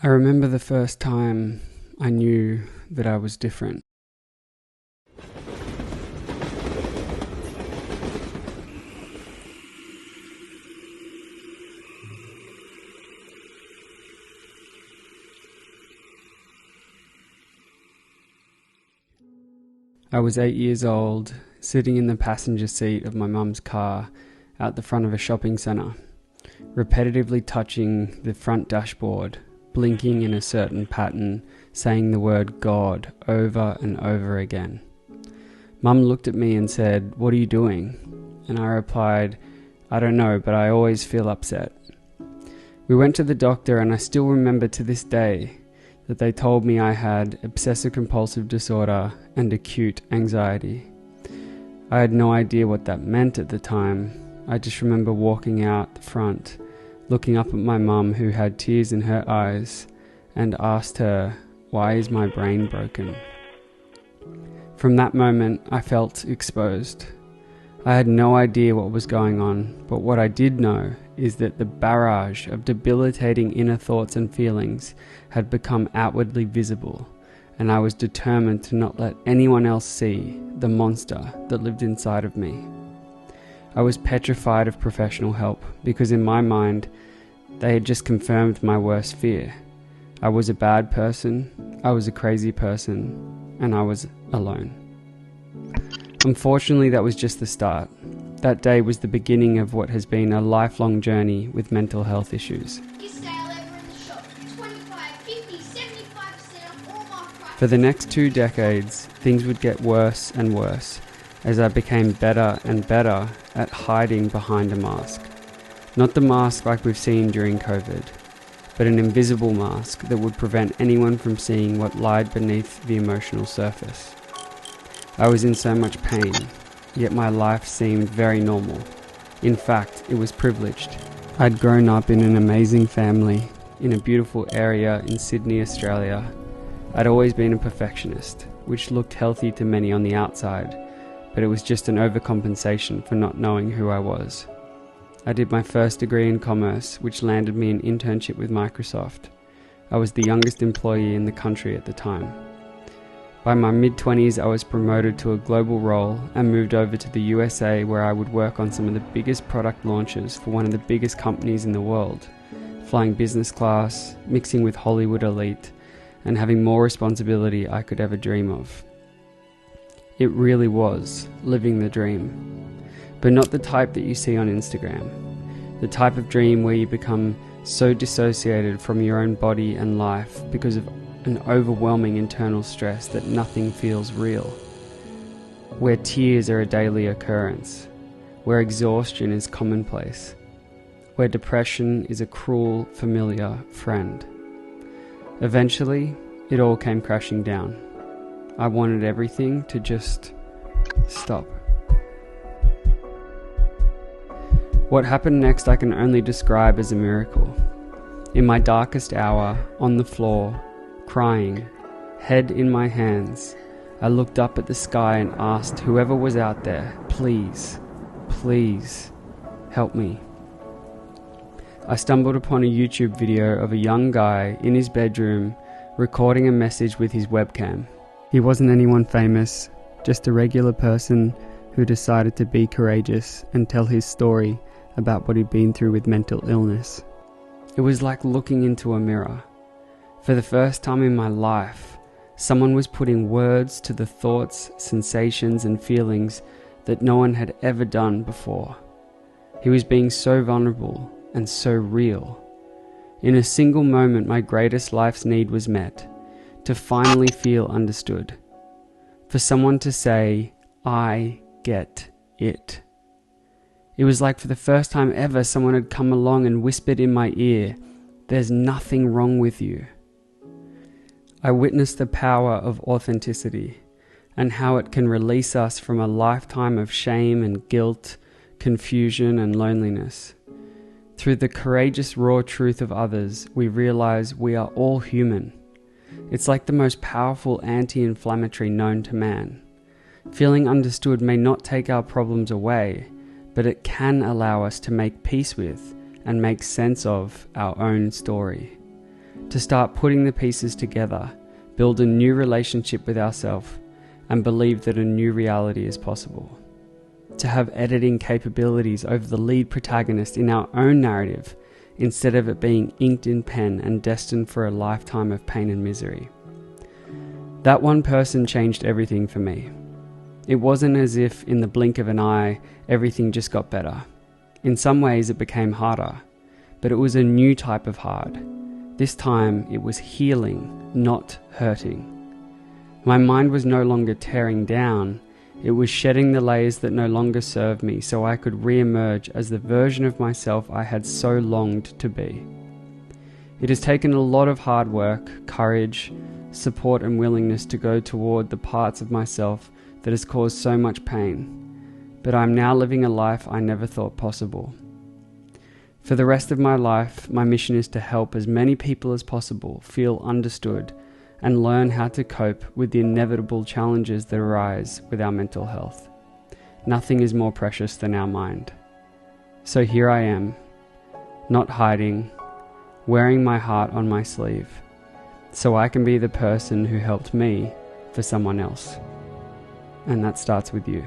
I remember the first time I knew that I was different. I was 8 years old, sitting in the passenger seat of my mum's car out the front of a shopping centre, repetitively touching the front dashboard, blinking in a certain pattern, saying the word God over and over again. Mum looked at me and said, "What are you doing?" And I replied, "I don't know, but I always feel upset." We went to the doctor, and I still remember to this day that they told me I had obsessive-compulsive disorder and acute anxiety. I had no idea what that meant at the time. I just remember walking out the front, looking up at my mum, who had tears in her eyes, and asked her, "Why is my brain broken?" From that moment, I felt exposed. I had no idea what was going on, but what I did know is that the barrage of debilitating inner thoughts and feelings had become outwardly visible, and I was determined to not let anyone else see the monster that lived inside of me. I was petrified of professional help because in my mind, they had just confirmed my worst fear. I was a bad person, I was a crazy person, and I was alone. Unfortunately, that was just the start. That day was the beginning of what has been a lifelong journey with mental health issues. For the next 2 decades, things would get worse and worse as I became better and better at hiding behind a mask. Not the mask like we've seen during COVID, but an invisible mask that would prevent anyone from seeing what lied beneath the emotional surface. I was in so much pain, yet my life seemed very normal. In fact, it was privileged. I'd grown up in an amazing family, in a beautiful area in Sydney, Australia. I'd always been a perfectionist, which looked healthy to many on the outside, but it was just an overcompensation for not knowing who I was. I did my first degree in commerce, which landed me an internship with Microsoft. I was the youngest employee in the country at the time. By my mid-20s, I was promoted to a global role and moved over to the USA, where I would work on some of the biggest product launches for one of the biggest companies in the world, flying business class, mixing with Hollywood elite, and having more responsibility I could ever dream of. It really was living the dream, but not the type that you see on Instagram. The type of dream where you become so dissociated from your own body and life because of an overwhelming internal stress that nothing feels real. Where tears are a daily occurrence. Where exhaustion is commonplace. Where depression is a cruel, familiar friend. Eventually, it all came crashing down. I wanted everything to just stop. What happened next I can only describe as a miracle. In my darkest hour, on the floor, crying, head in my hands, I looked up at the sky and asked whoever was out there, please, please, help me. I stumbled upon a YouTube video of a young guy in his bedroom recording a message with his webcam. He wasn't anyone famous, just a regular person who decided to be courageous and tell his story about what he'd been through with mental illness. It was like looking into a mirror. For the first time in my life, someone was putting words to the thoughts, sensations, and feelings that no one had ever done before. He was being so vulnerable and so real. In a single moment, my greatest life's need was met, to finally feel understood. For someone to say, "I get it." It was like for the first time ever, someone had come along and whispered in my ear, "There's nothing wrong with you." I witnessed the power of authenticity and how it can release us from a lifetime of shame and guilt, confusion and loneliness. Through the courageous raw truth of others, we realize we are all human. It's like the most powerful anti-inflammatory known to man. Feeling understood may not take our problems away, but it can allow us to make peace with and make sense of our own story. to start putting the pieces together, build a new relationship with ourselves, and believe that a new reality is possible. To have editing capabilities over the lead protagonist in our own narrative, instead of it being inked in pen and destined for a lifetime of pain and misery. That one person changed everything for me. It wasn't as if in the blink of an eye, everything just got better. In some ways it became harder, but it was a new type of hard. This time it was healing, not hurting. My mind was no longer tearing down, it was shedding the layers that no longer served me so I could re-emerge as the version of myself I had so longed to be. It has taken a lot of hard work, courage, support and willingness to go toward the parts of myself that has caused so much pain, but I'm now living a life I never thought possible. For the rest of my life, my mission is to help as many people as possible feel understood and learn how to cope with the inevitable challenges that arise with our mental health. Nothing is more precious than our mind. So here I am, not hiding, wearing my heart on my sleeve, so I can be the person who helped me for someone else. And that starts with you.